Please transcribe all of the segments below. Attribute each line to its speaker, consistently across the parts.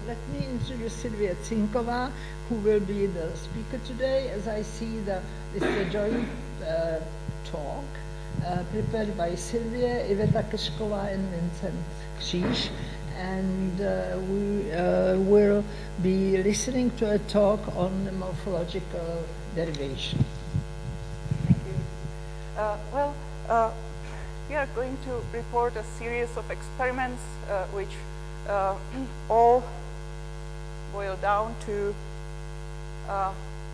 Speaker 1: Let me introduce Sylvia Cinková, who will be the speaker today. As I see, this is a joint talk prepared by Sylvia, Iveta Kešková, and Vincent Kříž. And we will be listening to a talk on the morphological derivation.
Speaker 2: Thank you. We are going to report a series of experiments which all boil down to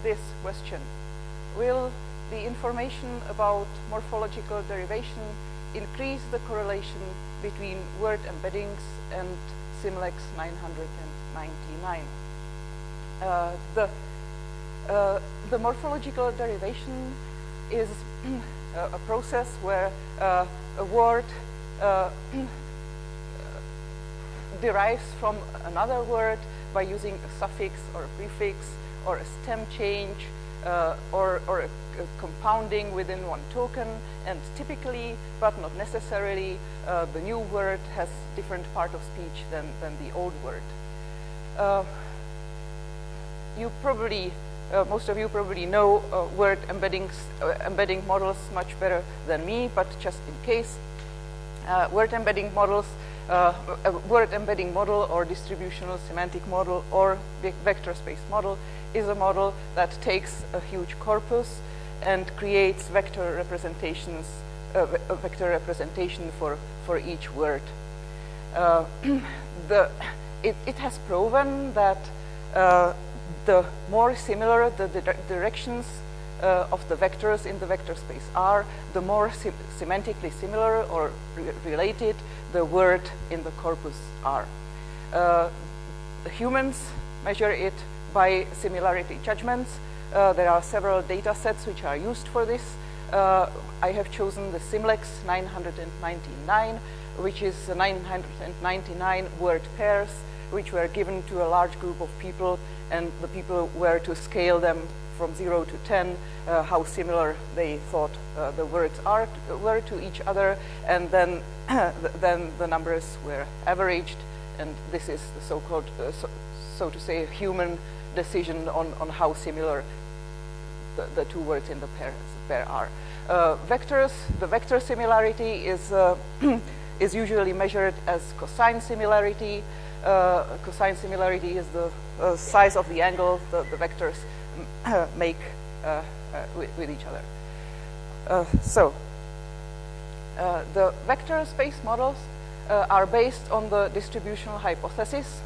Speaker 2: this question. Will the information about morphological derivation increase the correlation between word embeddings and CELEX 999? The morphological derivation is a process where a word derives from another word by using a suffix or a prefix or a stem change or a compounding within one token, and typically, but not necessarily, the new word has different part of speech than the old word. Most of you probably know word embedding models much better than me, but just in case, word embedding models, a word embedding model or distributional semantic model or vector space model is a model that takes a huge corpus and creates vector representations, a vector representation for each word. It has proven that the more similar the directions of the vectors in the vector space are, the more semantically similar or related the word in the corpus are. Humans measure it by similarity judgments. There are several data sets which are used for this. I have chosen the CELEX 999, which is 999 word pairs which were given to a large group of people, and the people were to scale them from 0 to 10, how similar they thought the words were to each other, and then the numbers were averaged, and this is the so-called, so to say, human decision on how similar the two words in the pair are. Vectors, the vector similarity is usually measured as cosine similarity. Cosine similarity is the size of the angle the vectors make with each other. The vector space models are based on the distributional hypothesis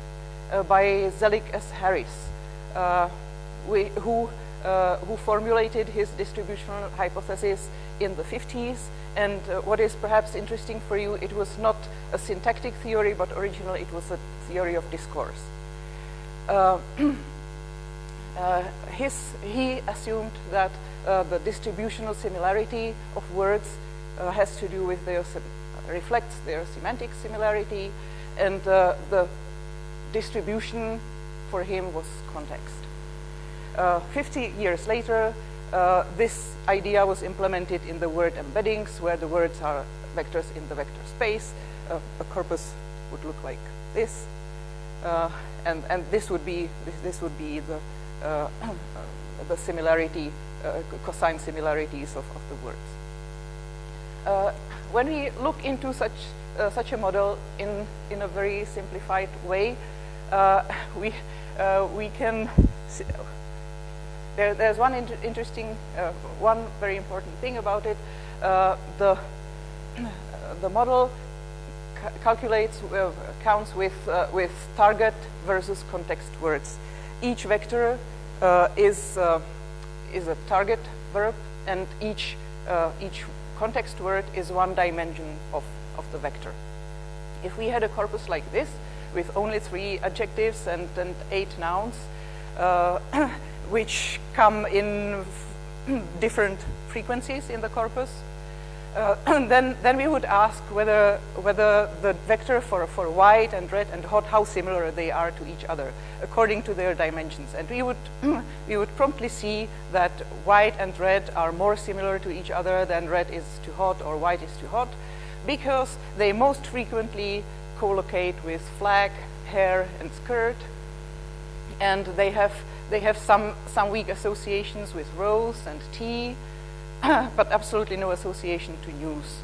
Speaker 2: by Zellig S. Harris, who formulated his distributional hypothesis in the 50s. And what is perhaps interesting for you, it was not a syntactic theory, but originally it was a theory of discourse. He assumed that the distributional similarity of words has to do with reflects their semantic similarity, and the distribution for him was context. 50 years later, this idea was implemented in the word embeddings, where the words are vectors in the vector space. A corpus would look like this, and this would be the similarity, cosine similarities of the words. When we look into such a model in a very simplified way, we can see, there's one interesting, one very important thing about it. The model counts with target versus context words. Each vector is a target verb, and each context word is one dimension of the vector. If we had a corpus like this with only 3 adjectives and 8 nouns, which come in different frequencies in the corpus, then we would ask whether the vector for white and red and hot, how similar they are to each other according to their dimensions. And we would promptly see that white and red are more similar to each other than red is to hot or white is to hot, because they most frequently co-locate with flag, hair and skirt, and they have some weak associations with rose and tea, but absolutely no association to news.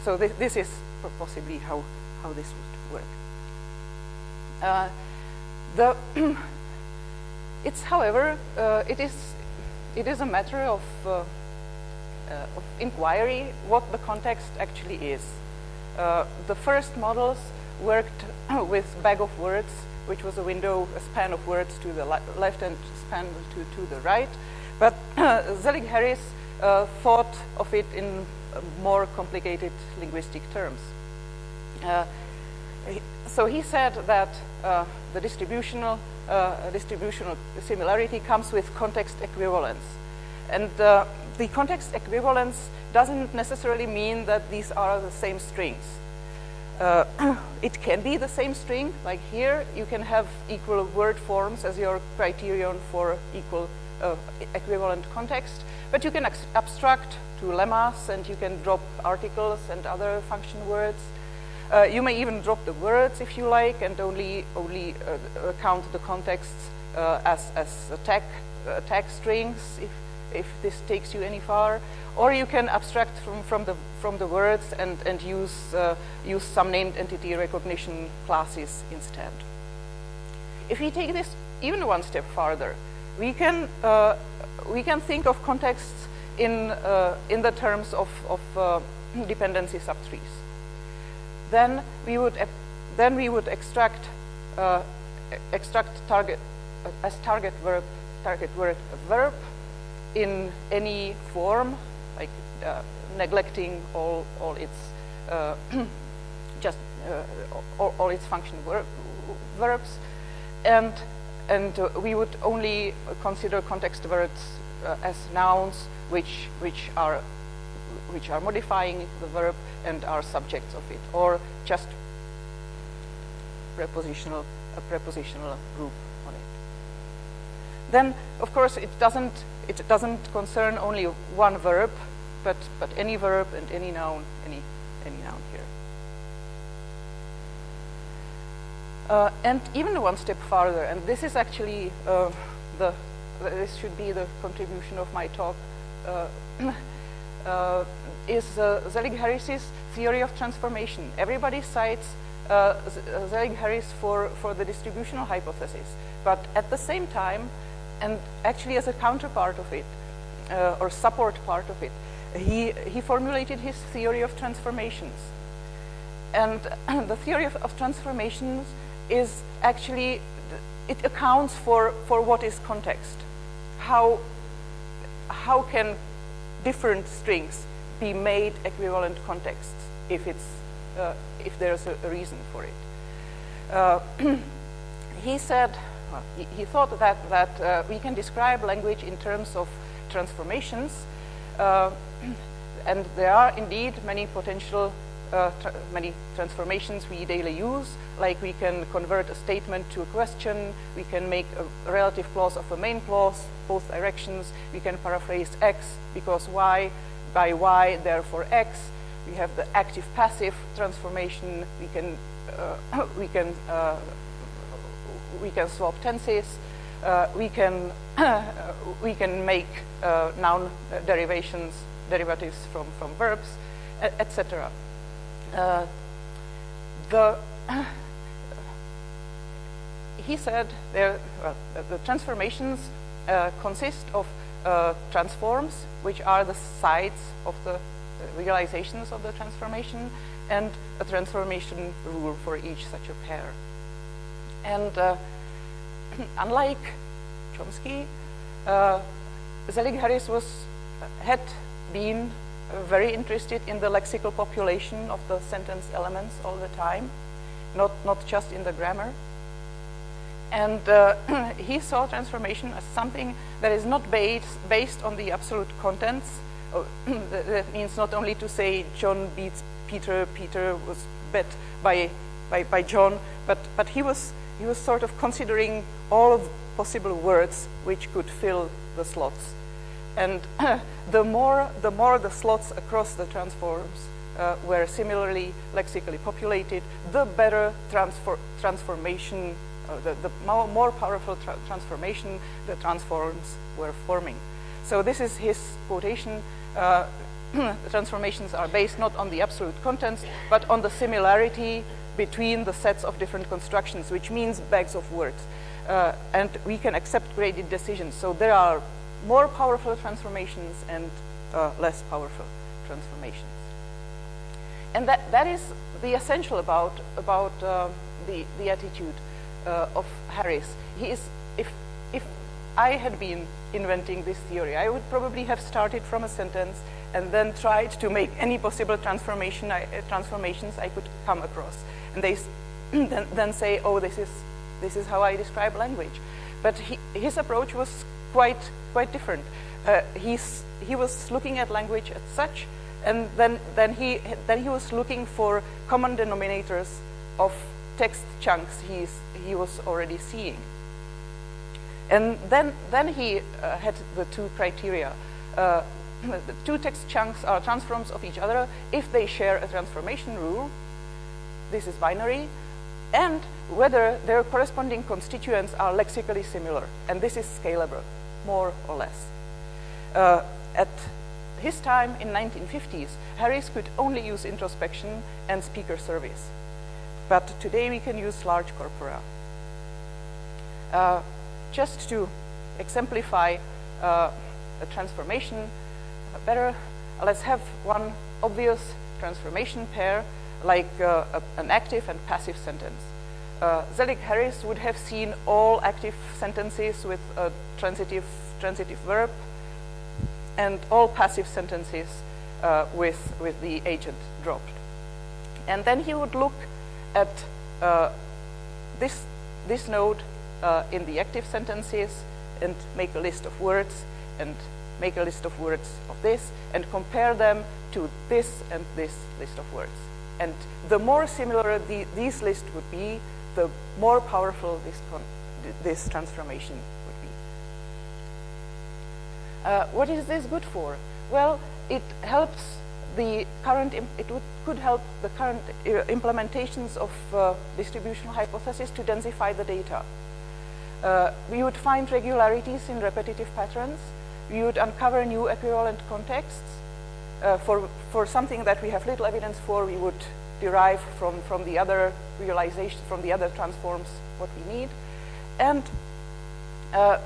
Speaker 2: So this is possibly how this would work. It's, however, it is a matter of inquiry what the context actually is. The first models worked with bag of words, which was a span of words to the left and span to the right. But Zellig Harris thought of it in more complicated linguistic terms. So he said that the distributional similarity comes with context equivalence. And the context equivalence doesn't necessarily mean that these are the same strings. It can be the same string, like here you can have equal word forms as your criterion for equal equivalent context, but you can abstract to lemmas, and you can drop articles and other function words. You may even drop the words if you like, and only count the contexts as tag strings if this takes you any far. Or you can abstract from the words and use some named entity recognition classes instead. If we take this even one step farther, we can think of contexts in the terms of dependency subtrees. Then we would extract target as target word verb in any form, like neglecting all its all its function verbs, and we would only consider context words as nouns which are modifying the verb and are subjects of it, or just a prepositional group on it. Then, of course, it doesn't concern only one verb, but any verb and any noun here. And even one step farther, and this is actually this should be the contribution of my talk. Is Zellig Harris's theory of transformation. Everybody cites Zellig Harris for the distributional hypothesis, but at the same time, and actually as a counterpart of it, or support part of it, he formulated his theory of transformations. And the theory of transformations is actually, it accounts for what is context. How can different strings be made equivalent contexts if there's a reason for it? He said, he thought that we can describe language in terms of transformations, and there are indeed many potential many transformations we daily use, like we can convert a statement to a question, we can make a relative clause of a main clause, both directions, we can paraphrase X because Y, by Y, therefore X, we have the active-passive transformation, we can swap tenses, we can make noun derivatives from verbs, etc. He said the transformations consist of transforms, which are the sides of the realizations of the transformation, and a transformation rule for each such a pair. And unlike Chomsky, Zellig Harris had been very interested in the lexical population of the sentence elements all the time, not just in the grammar. And he saw transformation as something that is not based on the absolute contents. That means not only to say John beats Peter, Peter was bet by John, but he was sort of considering all of possible words which could fill the slots. And the more the slots across the transforms were similarly lexically populated, the better transformation, the more powerful transformation the transforms were forming. So this is his quotation. The transformations are based not on the absolute contents, but on the similarity between the sets of different constructions, which means bags of words. And we can accept graded decisions. So there are more powerful transformations and less powerful transformations. And that is the essential about the attitude of Harris. If I had been inventing this theory, I would probably have started from a sentence and then tried to make any possible transformations I could come across. And they then say, oh, this is how I describe language. But his approach was quite different. He was looking at language as such, and then he was looking for common denominators of text chunks he was already seeing. And then he had the two criteria. The two text chunks are transforms of each other if they share a transformation rule. This is binary. And whether their corresponding constituents are lexically similar. And this is scalable, more or less. At his time in 1950s, Harris could only use introspection and speaker service. But today we can use large corpora. Just to exemplify a transformation better, let's have one obvious transformation pair like an active and passive sentence. Zellig Harris would have seen all active sentences with a transitive verb and all passive sentences with the agent dropped. And then he would look at this node in the active sentences and make a list of words and make a list of words of this and compare them to this and this list of words. And the more similar these lists would be, the more powerful this transformation would be. What is this good for? Well, it helps could help the current implementations of distributional hypothesis to densify the data. We would find regularities in repetitive patterns. We would uncover new equivalent contexts. For something that we have little evidence for, we would derive from the other realization, from the other transforms what we need. And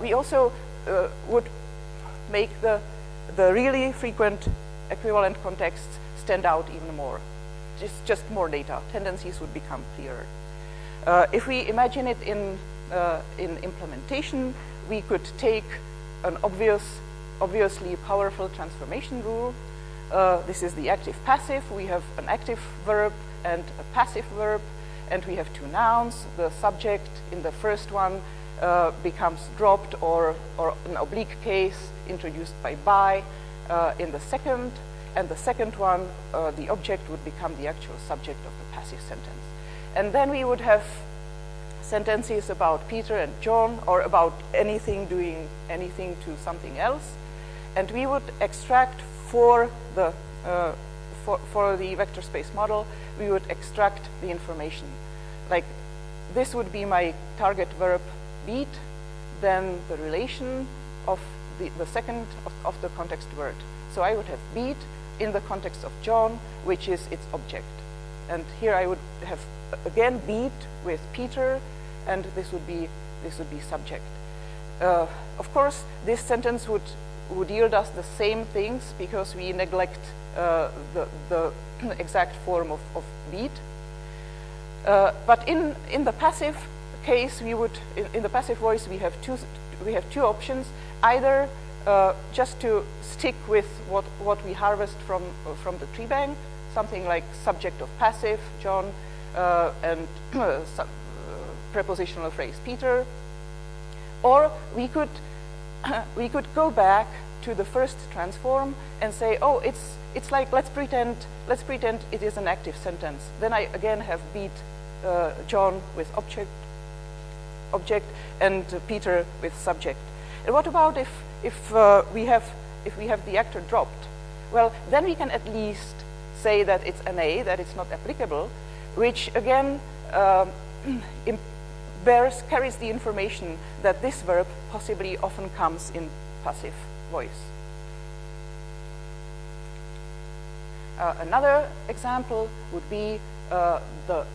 Speaker 2: we also would make the really frequent equivalent contexts stand out even more. Just more data. Tendencies would become clearer. If we imagine it in implementation, we could take an obviously powerful transformation rule. This is the active-passive. We have an active verb and a passive verb, and we have two nouns. The subject in the first one becomes dropped or an oblique case introduced by in the second, and the second one, the object would become the actual subject of the passive sentence. And then we would have sentences about Peter and John, or about anything doing anything to something else, and we would extract for the vector space model, we would extract the information. Like, this would be my target verb beat, then the relation of the second of the context word. So I would have beat in the context of John, which is its object. And here I would have again beat with Peter, and this would be subject. Of course, this sentence would yield us the same things because we neglect the exact form of beat. But in the passive case, we would in the passive voice we have two options: either just to stick with what we harvest from the tree bank, something like subject of passive John and prepositional phrase Peter, or we could go back to the first transform and say, oh, it's like let's pretend it is an active sentence. Then I again have beat John with object and Peter with subject. And what about if we have the actor dropped? Well, then we can at least say that it's NA, that it's not applicable, which again carries the information that this verb possibly often comes in passive voice. Another example would be the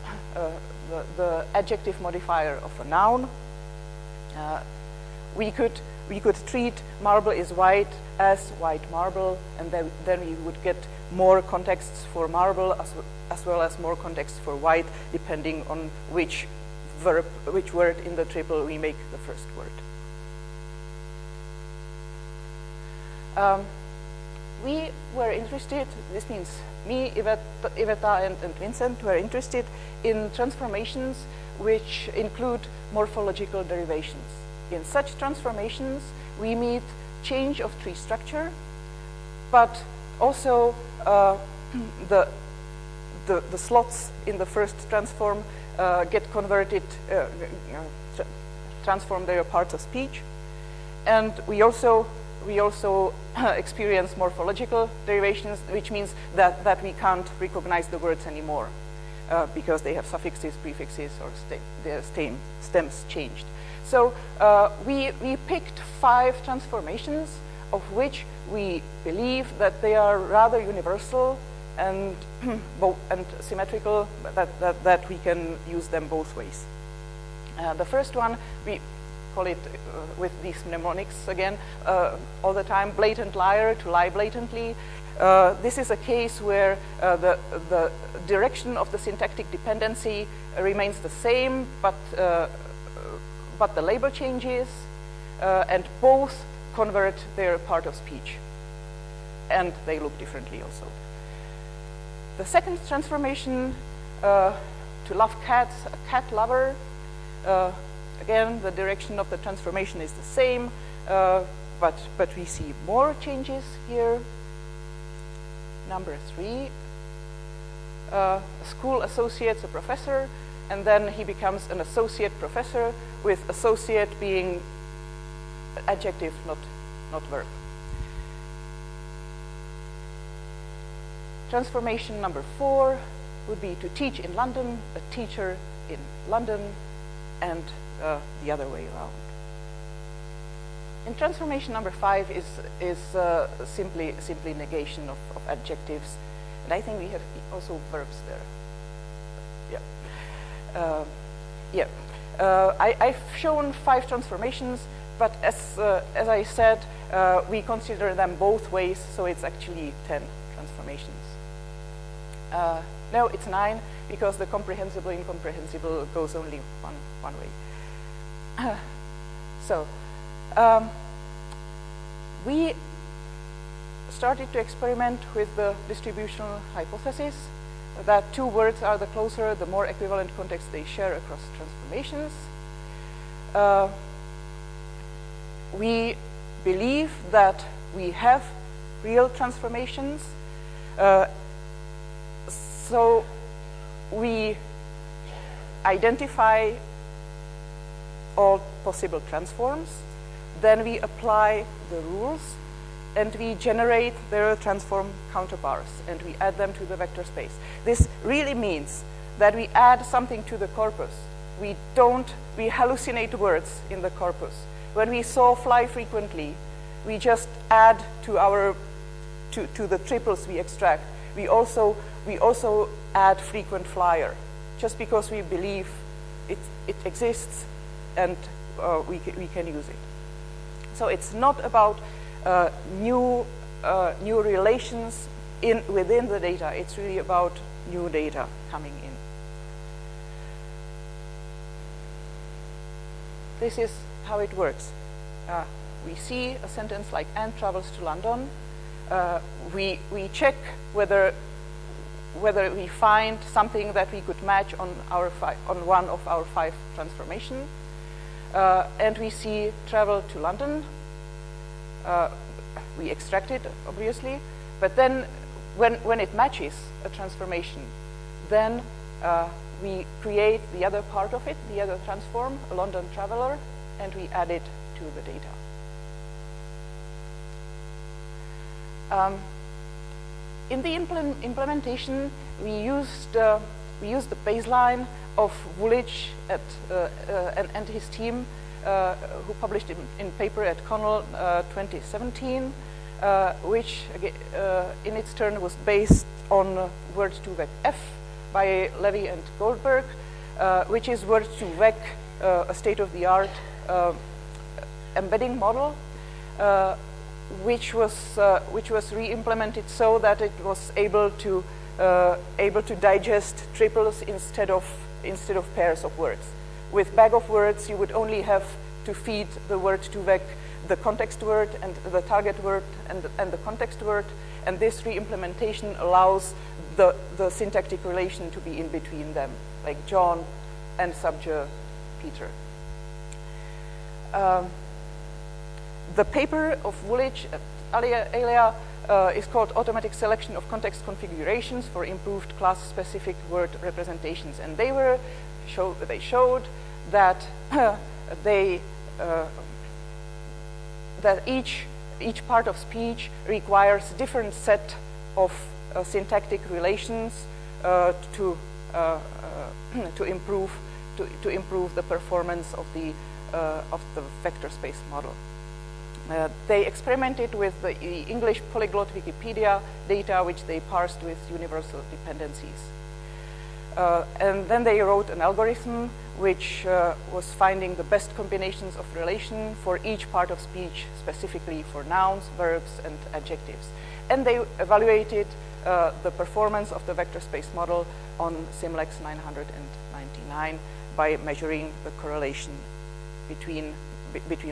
Speaker 2: adjective modifier of a noun. We could treat marble is white as white marble, and then we would get more contexts for marble as well as more contexts for white, depending on which word in the triple we make the first word. We were interested, this means me, Iveta, and Vincent were interested in transformations which include morphological derivations. In such transformations, we meet change of tree structure, but also the slots in the first transform get converted, transform their parts of speech, and we also experience morphological derivations, which means that we can't recognize the words anymore because they have suffixes, prefixes, or their stems changed. So we picked 5 transformations, of which we believe that they are rather universal and symmetrical, that we can use them both ways. The first one, we call it with these mnemonics again all the time, blatant liar, to lie blatantly. This is a case where the direction of the syntactic dependency remains the same, but the label changes, and both convert their part of speech, and they look differently also. The second transformation, to love cats, a cat lover. Again, the direction of the transformation is the same, but we see more changes here. Number 3, a school associates a professor, and then he becomes an associate professor, with associate being adjective, not verb. Transformation number 4 would be to teach in London, a teacher in London, and the other way around. And transformation number 5 is simply negation of adjectives, and I think we have also verbs there. I've shown 5 transformations, but as I said, we consider them both ways, so it's actually 10 transformations. No, it's 9, because the comprehensible incomprehensible goes only one way. So we started to experiment with the distributional hypothesis that 2 words are the closer, the more equivalent context they share across transformations. We believe that we have real transformations, so we identify all possible transforms, then we apply the rules, and we generate their transform counterparts, and we add them to the vector space. This really means that we add something to the corpus. We hallucinate words in the corpus. When we saw fly frequently, we just add to the triples we extract. We also add frequent flyer, just because we believe it exists and we can use it. So it's not about new relations within the data. It's really about new data coming in. This is how it works. We see a sentence like Anne travels to London. We check whether we find something that we could match on one of our 5 transformations. And we see travel to London. We extract it, obviously, but then when it matches a transformation, then we create the other part of it, the other transform, a London traveler, and we add it to the data. in the implementation, we used the baseline of Vulic and his team, who published in paper at Cornell 2017, which in its turn was based on word2vec F by Levy and Goldberg, which is word2vec, a state-of-the-art embedding model, which was re-implemented so that it was able to digest triples instead of pairs of words. With bag of words, you would only have to feed the word2vec the context word and the target word and the context word, and this re-implementation allows the syntactic relation to be in between them, like John and subject Peter. The paper of Vulic at Alia is called Automatic Selection of Context Configurations for Improved Class-Specific Word Representations, and they showed that that each part of speech requires different set of syntactic relations to improve the performance of the vector space model. They experimented with the English polyglot Wikipedia data, which they parsed with universal dependencies. And then they wrote an algorithm which was finding the best combinations of relation for each part of speech, specifically for nouns, verbs, and adjectives. And they evaluated the performance of the vector space model on CELEX 999 by measuring the correlation between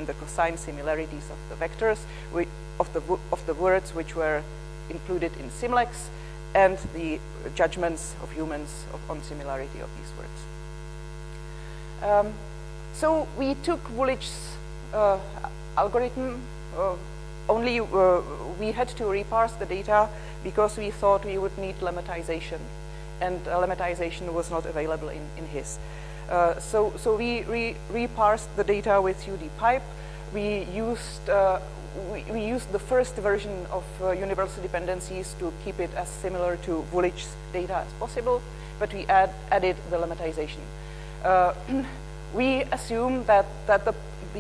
Speaker 2: the cosine similarities of the vectors, of the words which were included in CELEX, and the judgments of humans on similarity of these words. So we took Vulic's algorithm, only we had to reparse the data because we thought we would need lemmatization, and lemmatization was not available in his. So we reparsed the data with UDPipe. We used the first version of universal dependencies to keep it as similar to Vulic's data as possible, but we added the lemmatization. We assume that the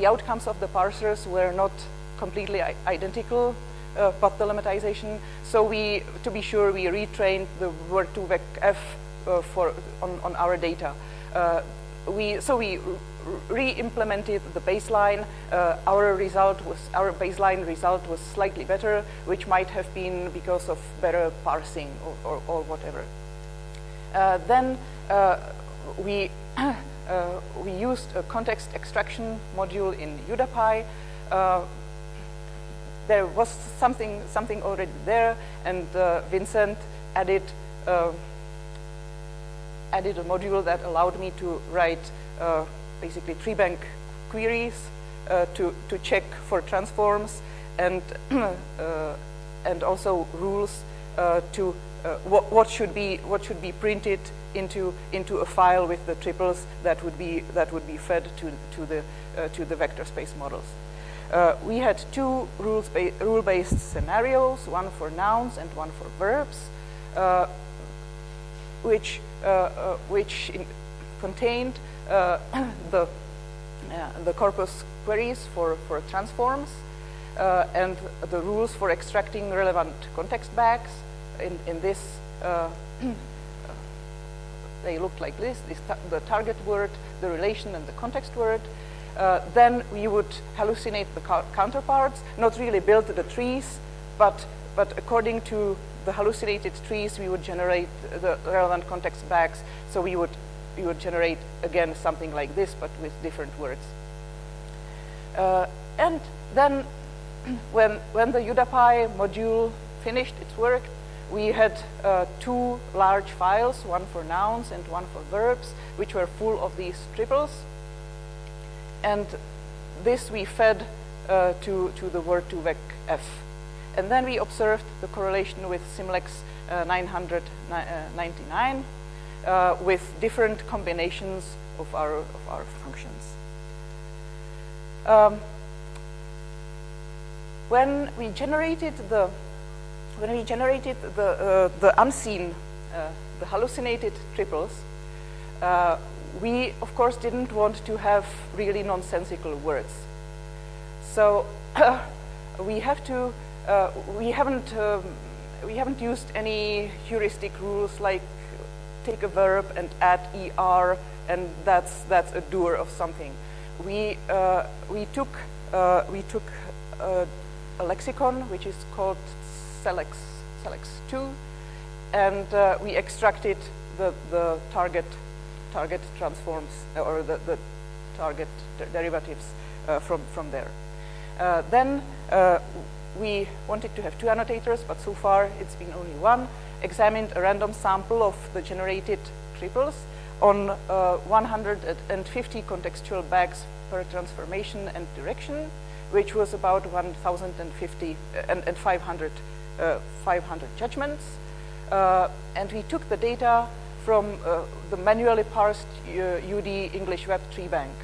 Speaker 2: outcomes of the parsers were not completely identical, but the lemmatization. So to be sure, we retrained the word2vec F on our data. We re-implemented the baseline. Our baseline result was slightly better, which might have been because of better parsing or whatever. Then we used a context extraction module in UDAPI. There was something already there, and Vincent added a module that allowed me to write basically tree-bank queries to check for transforms, and also rules to what should be printed into a file with the triples that would be fed to the vector space models. We had two rule-based scenarios, one for nouns and one for verbs, which contained the corpus queries for transforms and the rules for extracting relevant context bags. In this, they looked like this: the target word, the relation, and the context word. Then we would hallucinate the counterparts, not really build the trees, but according to the hallucinated trees, we would generate the relevant context bags. So we would generate again something like this, but with different words. And then, when the UDAPI module finished its work, we had two large files, one for nouns and one for verbs, which were full of these triples. And this we fed to the word2vec F. And then we observed the correlation with CELEX 999 with different combinations of our functions. When we generated the when we generated the unseen, the hallucinated triples, we of course didn't want to have really nonsensical words. So we haven't used any heuristic rules like take a verb and add er, and that's a doer of something. We took a lexicon which is called CELEX 2, and we extracted the target transforms or the target derivatives from there. Then we wanted to have two annotators, but so far it's been only one. Examined a random sample of the generated triples on 150 contextual bags per transformation and direction, which was about 1,050 and 500 judgments. And we took the data from the manually parsed UD English Web tree bank,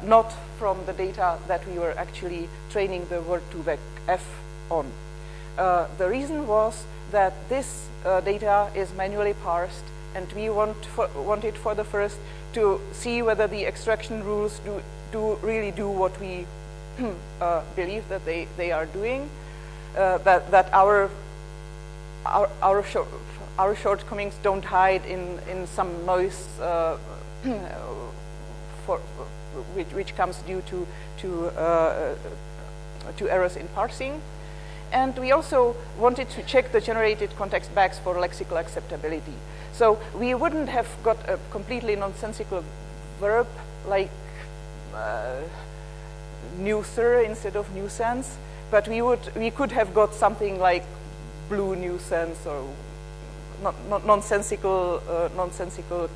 Speaker 2: not from the data that we were actually training the word2vec F on. The reason was that this data is manually parsed, and we wanted for the first to see whether the extraction rules really do what we believe that they are doing, that our shortcomings don't hide in some noise which comes due to errors in parsing. And we also wanted to check the generated context bags for lexical acceptability. So we wouldn't have got a completely nonsensical verb like nuiser instead of nuisance, but we could have got something like blue nuisance or nonsensical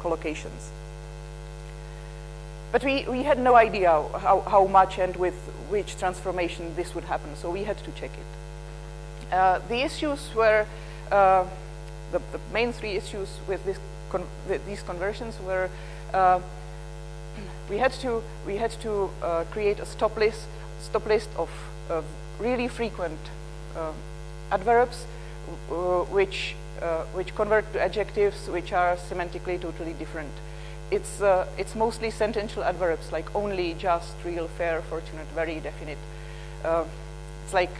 Speaker 2: collocations. But we had no idea how much and with which transformation this would happen, so we had to check it. The issues were, the main three issues with these conversions were, we had to create a stop list of really frequent adverbs which convert to adjectives which are semantically totally different. It's mostly sentential adverbs like only, just, real, fair, fortunate, very, definite. It's like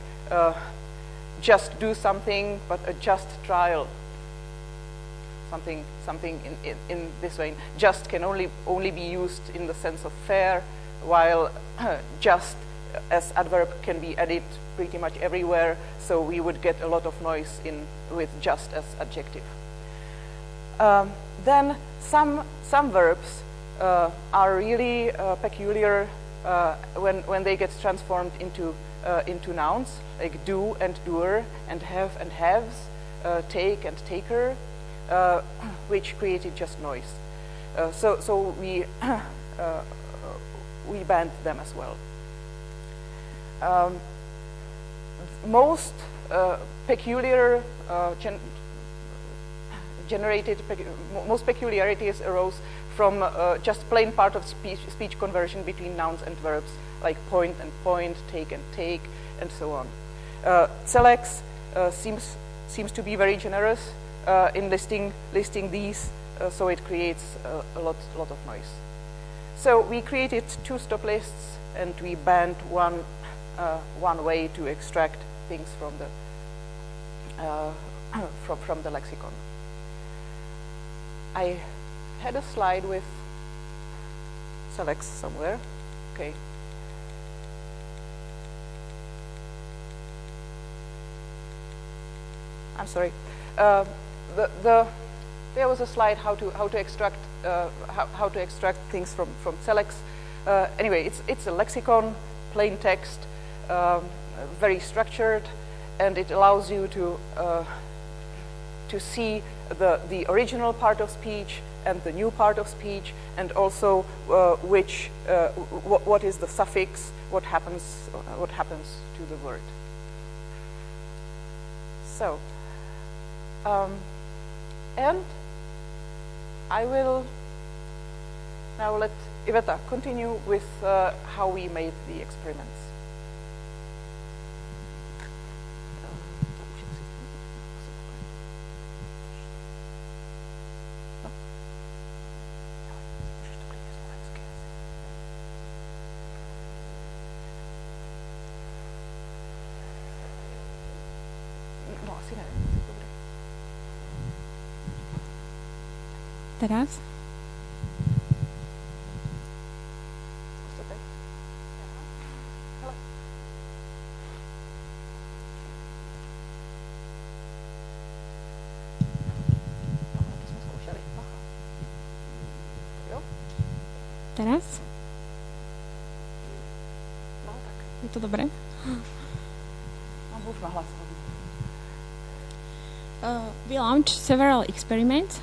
Speaker 2: just do something, but a just trial. Something in this way. Just can only be used in the sense of fair, while just as adverb can be added pretty much everywhere. So we would get a lot of noise with just as adjective. Then some verbs are really peculiar when they get transformed into nouns, like do and doer, and have and haves, take and taker, which created just noise. So we banned them as well. Most peculiar most peculiarities arose from just plain part of speech conversion between nouns and verbs, like point and point, take, and so on. CELEX seems to be very generous in listing these, so it creates a lot of noise. So we created two stop lists, and we banned one way to extract things from the lexicon. I had a slide with CELEX somewhere. Okay. I'm sorry. There was a slide how to extract things from CELEX. Anyway, it's a lexicon, plain text, very structured, and it allows you to see the original part of speech and the new part of speech, and also what is the suffix, what happens to the word. So, and I will now let Iveta continue with how we made the experiments. Asi nevím, jestli to bude.
Speaker 3: Teraz?
Speaker 2: Zkuste teď. Hele. Tohle to jsme zkoušeli. Bacha. Jo?
Speaker 3: Teraz?
Speaker 2: No tak.
Speaker 3: Je to dobré?
Speaker 2: No, mluv nahlas.
Speaker 3: We launched several experiments.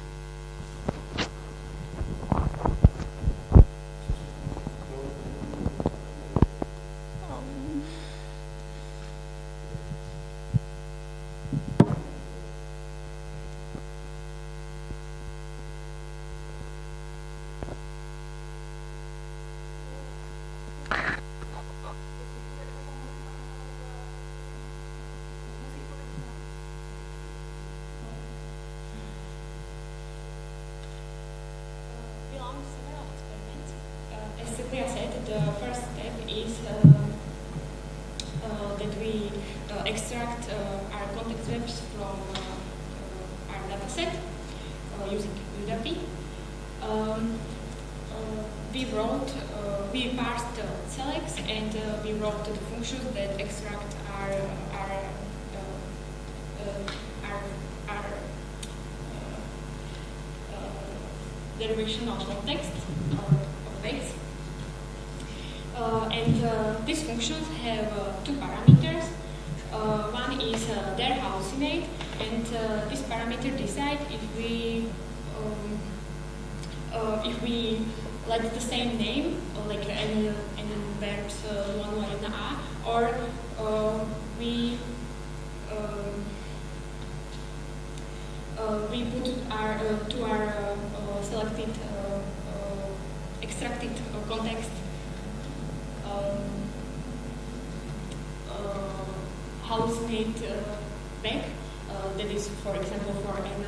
Speaker 4: As Silvia said, the first step is that we extract our context webs from our dataset using UDAPI. We parsed CELEX and we wrote the functions that extract our derivational context of vecs. And these functions have two parameters. One is their hallucinate, and this parameter decides if we like the same name, like any verbs one line a, or we put to our selected extracted context hallucinate back. That is, for example, for n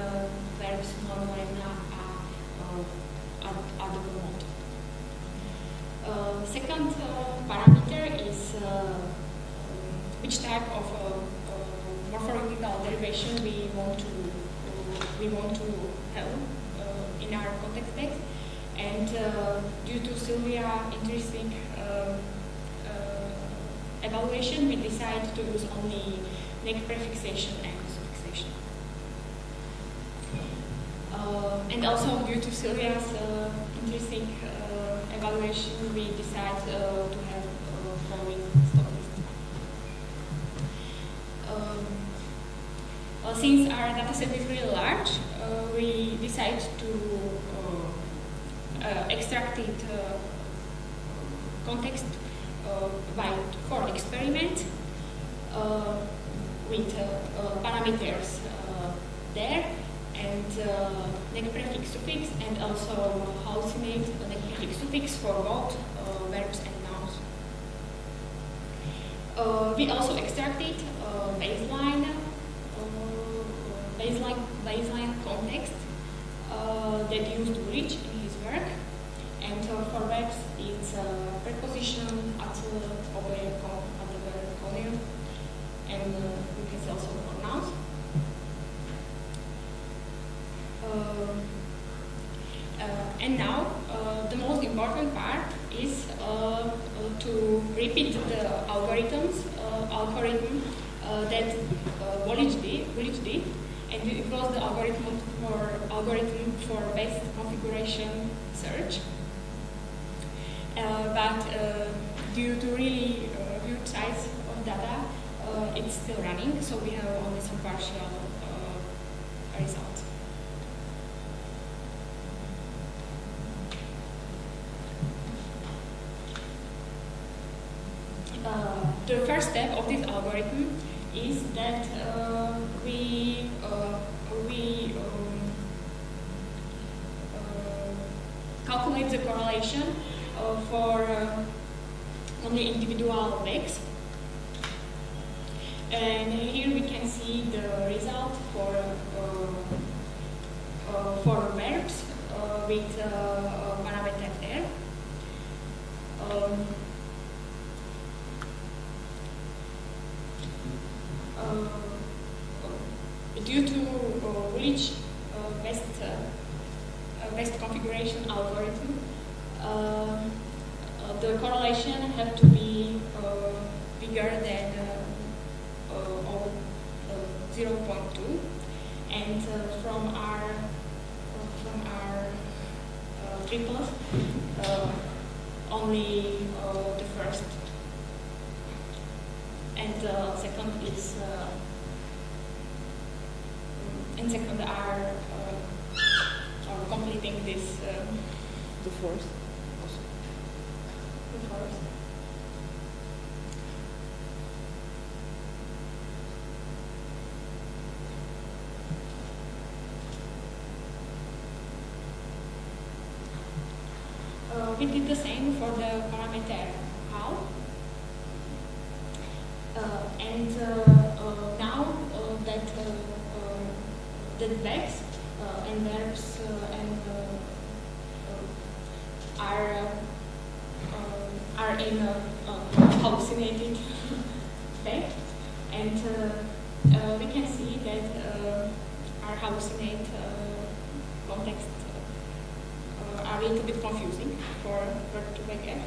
Speaker 4: verbs one line at the mode. Second parameter is which type of morphological derivation we want to have in our context text, and due to Sylvia interesting evaluation, we decide to use only neg prefixation and suffixation. And also due to Sylvia's interesting evaluation, we decide to have following stop list. Since our dataset is really large, we decide to extract it context for experiment with parameters there and neg prefix suffix, and also hallucinate neg prefix suffix for both verbs and nouns. We also extracted baseline context that used Vulic in his work, and for verbs it's preposition at the and we can say also for nouns. And now the most important part is to repeat the algorithm that Vulic did, and it was the algorithm for best configuration search. But due to really huge size of data, it's still running, so we have only some partial results. The first step of this algorithm is that we calculate the correlation for only individual vecs. And here we can see the result for verbs with parameter there. the correlation have to be bigger than 0.2, and from our triples, only the first and the second is and second are completing this.
Speaker 2: The fourth also.
Speaker 4: The fourth. We did the same for the parameter how, and now that verbs and verbs are in hallucinated state, and we can see that our hallucinate context are a little bit confusing for to make it.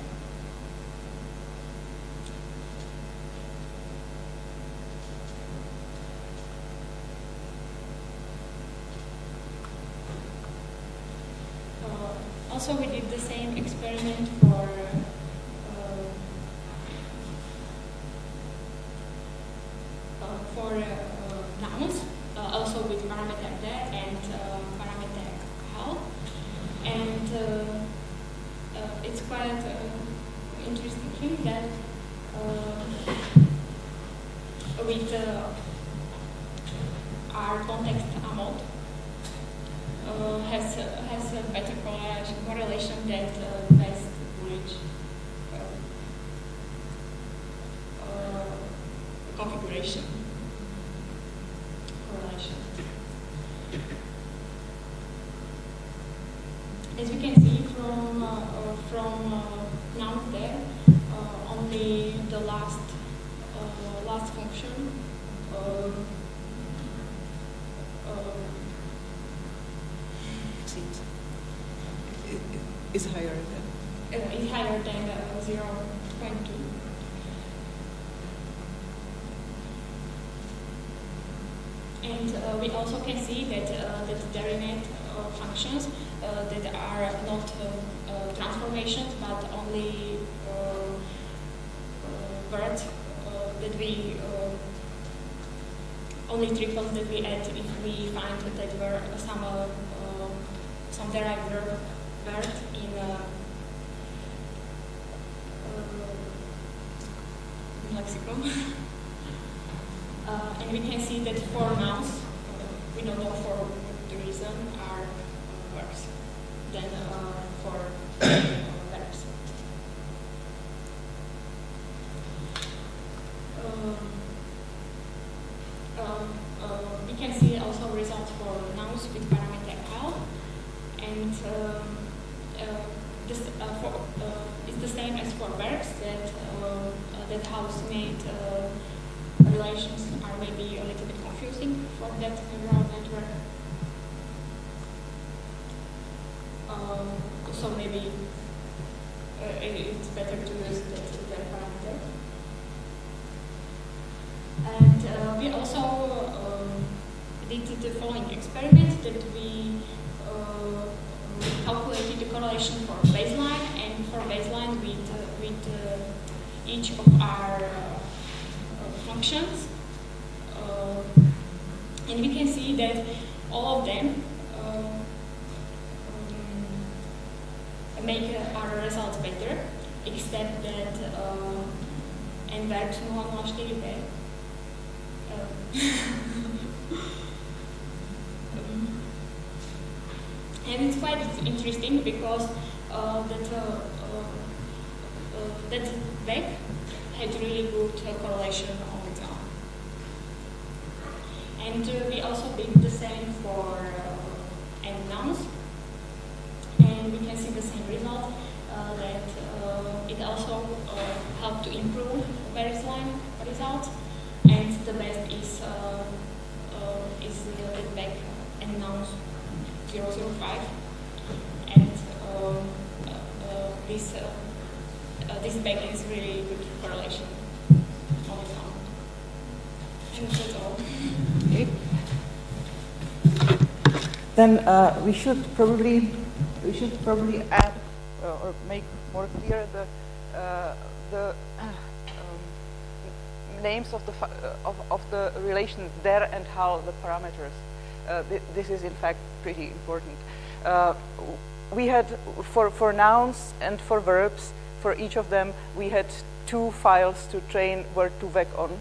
Speaker 4: Also, we did the same experiment for nouns, also with parameter there and parameter how, and it's quite interesting thing that with our context mode has a better correlation than the best Vulic configuration correlation. As we can see from nouns there, only the last function
Speaker 2: is higher than
Speaker 4: 0.2. And we also can see that the derivative functions that are not transformations but only words that we only triples that we add if we find that there were some derived word in lexicon. And we can see that for nouns, we don't know for the reason, are worse than for verbs. We can see also results for nouns with parameter how, and this it's the same as for verbs that hallucinate relations are maybe a little bit confusing for that neural network. So maybe it's better to use that parameter. And we also did the following experiment that we calculated the correlation for baseline, and for baseline with each of our functions, and we can see that all of them make our results better, except that and verbs and it's quite interesting because that Vec had really good correlation on its own. And we also did the same for nouns, and we can see the same result, that it also helped to improve baseline results, and the best is Vec and nouns 0.05, and this this Baayen is really good correlation on its own. And that's all.
Speaker 2: Okay. Then we should probably add or make more clear the names of the relations der and hal, the parameters. This is in fact pretty important. We had for nouns and for verbs, for each of them, we had two files to train word2vec on.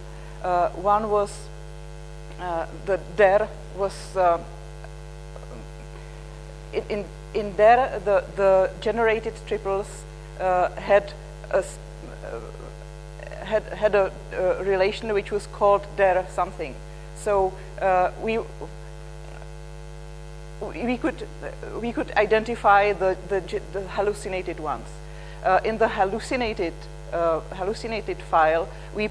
Speaker 2: One was the der was in der the generated triples had a relation which was called der something. So we could identify the hallucinated ones. In the hallucinated file, we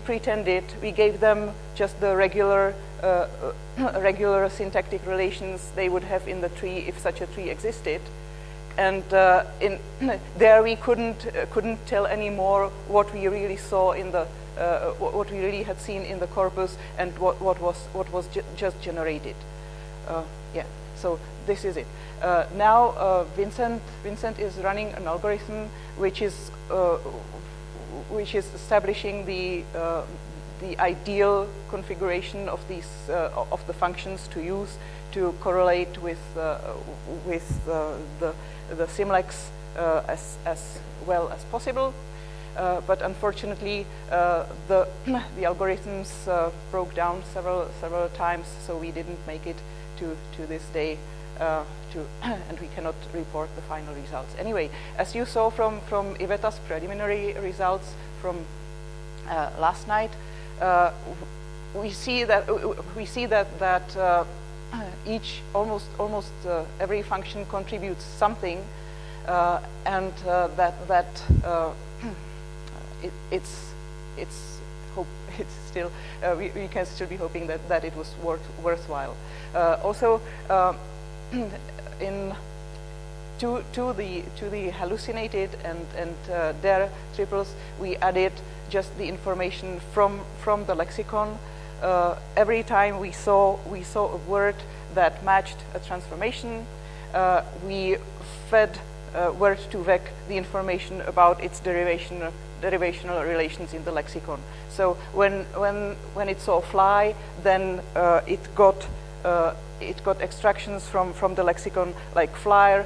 Speaker 2: gave them just the regular syntactic relations they would have in the tree if such a tree existed, and in there we couldn't tell anymore what we really saw in the what we really had seen in the corpus and what was just generated. Yeah. So this is it. Now Vincent is running an algorithm which is establishing the ideal configuration of these of the functions to use to correlate with the CELEX as well as possible. But unfortunately, the algorithms broke down several times, so we didn't make it to this day, and we cannot report the final results. Anyway, as you saw from Iveta's preliminary results from last night, we see that each almost every function contributes something, and it's still we can still be hoping that it was worthwhile. Also, to the hallucinated and der triples, we added just the information from the lexicon. Every time we saw a word that matched a transformation, we fed word2vec the information about its derivational relations in the lexicon. So when it saw fly, then it got extractions from the lexicon, like flyer,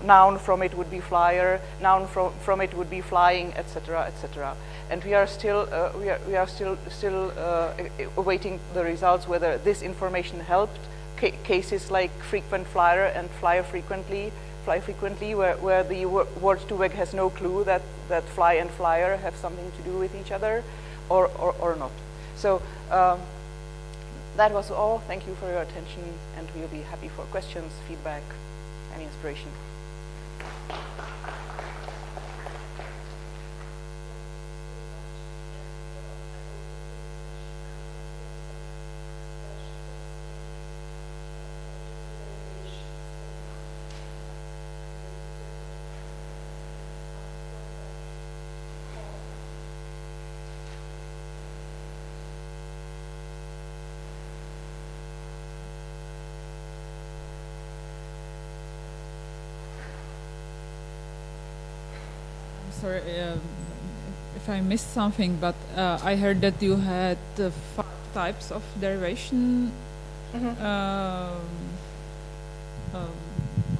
Speaker 2: noun from it would be flyer, noun from it would be flying, etc., etc. And we are still awaiting the results whether this information helped cases like frequent flyer and fly frequently, where the word2vec has no clue that fly and flyer have something to do with each other, or not. So that was all. Thank you for your attention, and we'll be happy for questions, feedback, and inspiration.
Speaker 5: Sorry if I missed something, but I heard that you had 5 types of derivation,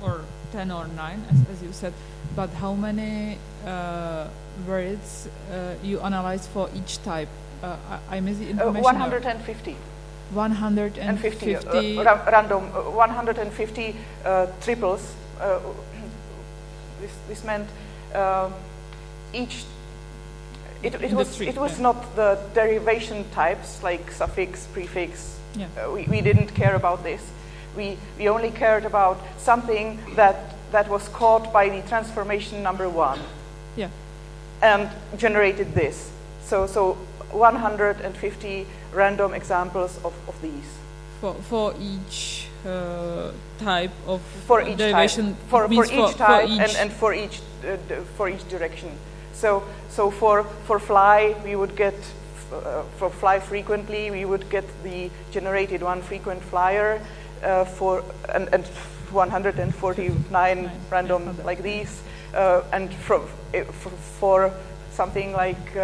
Speaker 5: or 10 or 9, as you said. But how many words you analyze for each type? I missed the information.
Speaker 2: 150.
Speaker 5: 150
Speaker 2: random 150 triples. This meant each. It was not the derivation types like suffix, prefix.
Speaker 5: Yeah.
Speaker 2: We didn't care about this. We only cared about something that was caught by the transformation number 1.
Speaker 5: Yeah.
Speaker 2: And generated this. So 150 random examples of these.
Speaker 5: For each type of
Speaker 2: for each
Speaker 5: derivation.
Speaker 2: Type. For each type and for each direction. So for fly, we would get, for fly frequently, we would get the generated one frequent flyer and 149 random like these. And for something like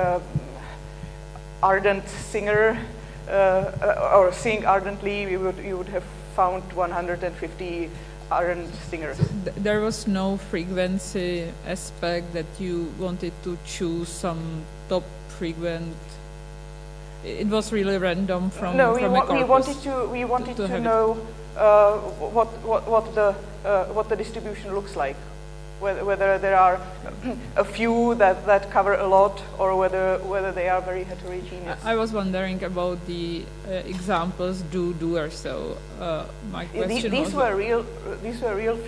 Speaker 2: ardent singer, or sing ardently, you would have found 150 ardent singers.
Speaker 5: There was no frequency aspect that you wanted to choose some top frequent. It was really random from a corpus.
Speaker 2: we wanted to know what the distribution looks like. Whether there are a few that cover a lot, or whether they are very heterogeneous.
Speaker 5: I was wondering about the examples do or so. My question
Speaker 2: these were real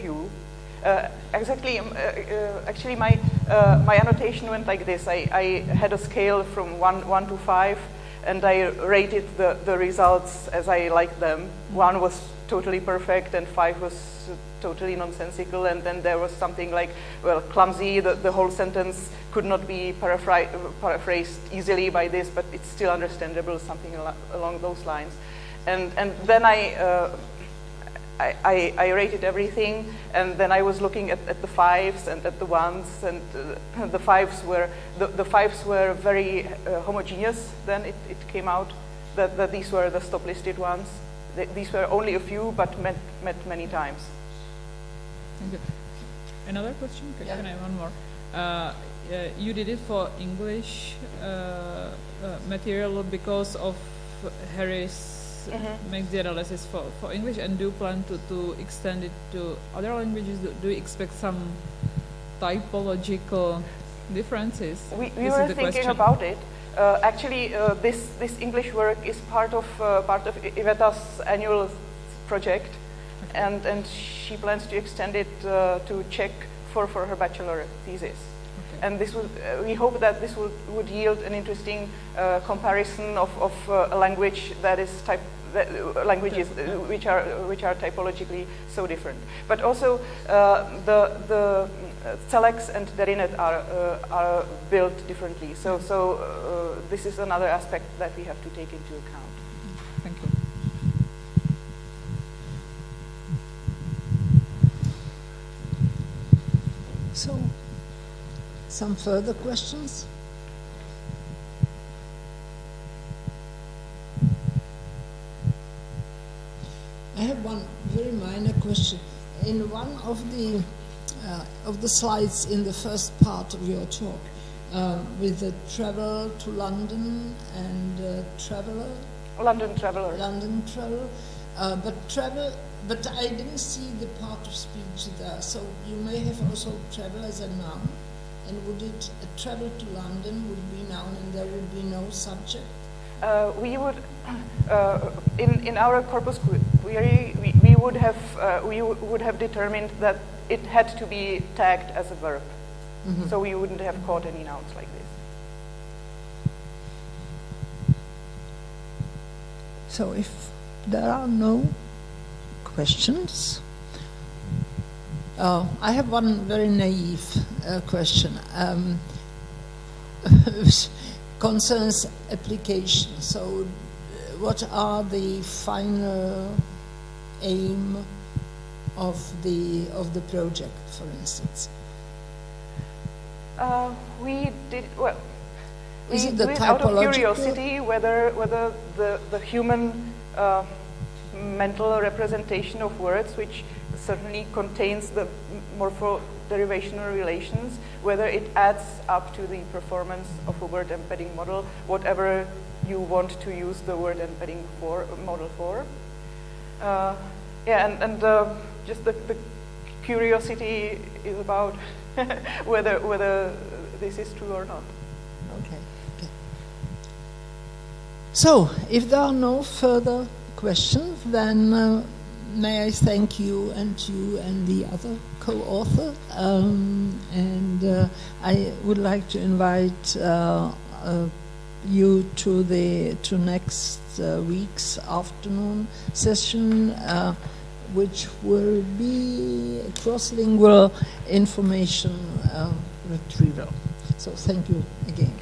Speaker 2: few. Actually, my annotation went like this. I had a scale from 1 to 5, and I rated the results as I liked them. 1 was totally perfect, and 5 was totally nonsensical, and then there was something like, well, clumsy, the whole sentence could not be paraphrased easily by this, but it's still understandable, something along those lines. And then I rated everything, and then I was looking at the 5s and at the 1s, and the 5s were very homogeneous. Then it came out that these were the stop listed ones. These were only a few, but met many times.
Speaker 5: Thank you. Another question?
Speaker 1: Yeah.
Speaker 5: Can I have one more? You did it for English material because of Harris makes the analysis for English, and do you plan to extend it to other languages? Do you expect some typological differences?
Speaker 2: We were thinking about it. Actually, this English work is part of Iveta's annual project, okay. and she plans to extend it to Czech for her bachelor thesis. Okay. And this we hope that this would yield an interesting comparison of a language that is languages which are typologically so different. But also the CELEX and Derinet are built differently. So this is another aspect that we have to take into account.
Speaker 5: Thank you.
Speaker 1: So, some further questions? I have one very minor question. In one of the slides in the first part of your talk, with the travel to London and traveler.
Speaker 2: London traveler.
Speaker 1: London travel, but I didn't see the part of speech there. So you may have also travel as a noun, and would it travel to London would be noun, and there would be no subject?
Speaker 2: We would, in our corpus query, we would have determined that it had to be tagged as a verb. Mm-hmm. So we wouldn't have caught any nouns like this.
Speaker 1: So if there are no questions, I have one very naive question. Concerns application. So what are the final aim of the project, for instance?
Speaker 2: We did well.
Speaker 1: Is
Speaker 2: we
Speaker 1: it the
Speaker 2: do it out of
Speaker 1: typological?
Speaker 2: curiosity whether the human mental representation of words, which certainly contains the morpho-derivational relations, whether it adds up to the performance of a word embedding model, whatever you want to use the word embedding model for. Just the curiosity is about whether this is true or not.
Speaker 1: Okay. So, if there are no further questions, then may I thank you and the other co-author, and I would like to invite you to next week's afternoon session, which will be cross-lingual information retrieval. So thank you again.